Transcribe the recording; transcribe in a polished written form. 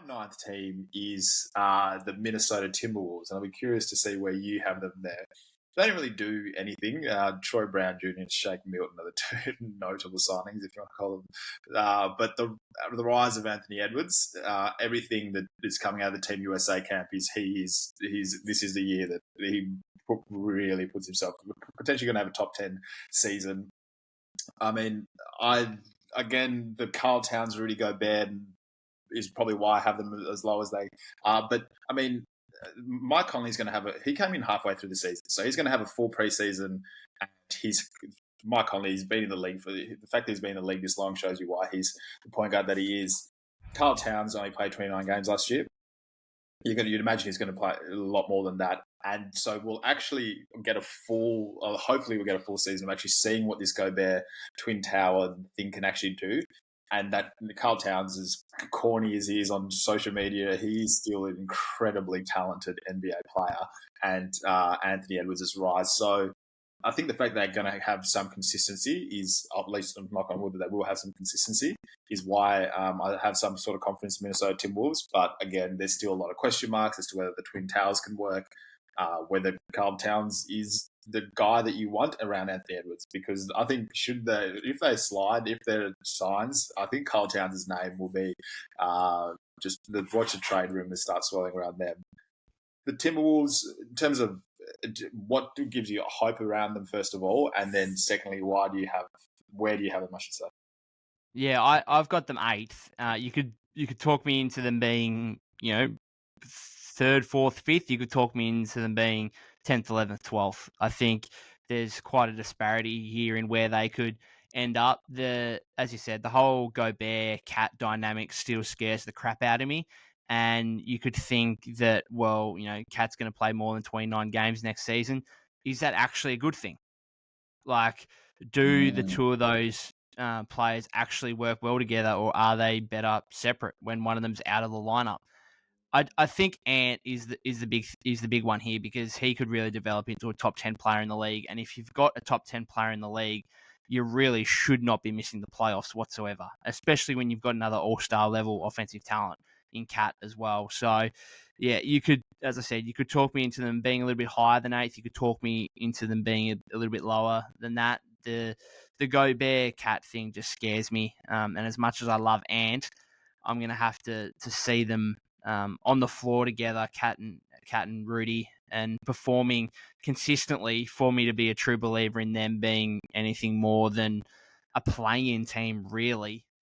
ninth team is the Minnesota Timberwolves, and I'll be curious to see where you have them there. They didn't really do anything. Troy Brown Jr. and Shake Milton are the two notable signings, if you want to call them. But the rise of Anthony Edwards, everything that is coming out of the Team USA camp is this is the year that he really puts himself potentially going to have a top 10 season. I mean, the Karl Towns, Rudy Gobert is probably why I have them as low as they are. But I mean, Mike Conley's going to he came in halfway through the season, so he's going to have a full preseason. And Mike Conley's been in the league the fact that he's been in the league this long shows you why he's the point guard that he is. Karl Towns only played 29 games last year. You'd imagine he's going to play a lot more than that. And so we'll actually get hopefully we'll get a full season of actually seeing what this Gobert Twin Tower thing can actually do. And that Karl Towns, as corny as he is on social media, he's still an incredibly talented NBA player. And Anthony Edwards' rise. So I think the fact that they're going to have some consistency is, at least I'm knock on wood, that they will have some consistency, is why I have some sort of confidence in Minnesota Timberwolves. But again, there's still a lot of question marks as to whether the Twin Towers can work, whether Karl Towns is the guy that you want around Anthony Edwards. Because I think if they there signs, I think Karl Towns' name will be just watch the trade rumors start swirling around them. The Timberwolves, in terms of what gives you hope around them, first of all, and then secondly, where do you have them, I should say? Yeah, I've got them 8th. You could talk me into them being, 3rd, 4th, 5th. You could talk me into them being 10th, 11th, 12th. I think there's quite a disparity here in where they could end up. As you said, the whole Gobert Cat dynamic still scares the crap out of me. And you could think that, Cat's going to play more than 29 games next season. Is that actually a good thing? Like, do the two of those players actually work well together, or are they better separate when one of them's out of the lineup? I think Ant is the big one here, because he could really develop into a top 10 player in the league. And if you've got a top 10 player in the league, you really should not be missing the playoffs whatsoever, especially when you've got another all-star level offensive talent in Cat as well. So, yeah, you could, as I said, you could talk me into them being a little bit higher than 8th. You could talk me into them being a little bit lower than that. The Gobert Cat thing just scares me. And as much as I love Ant, I'm going to have to see them on the floor together, Cat and Rudy, and performing consistently for me to be a true believer in them being anything more than a play-in team, really.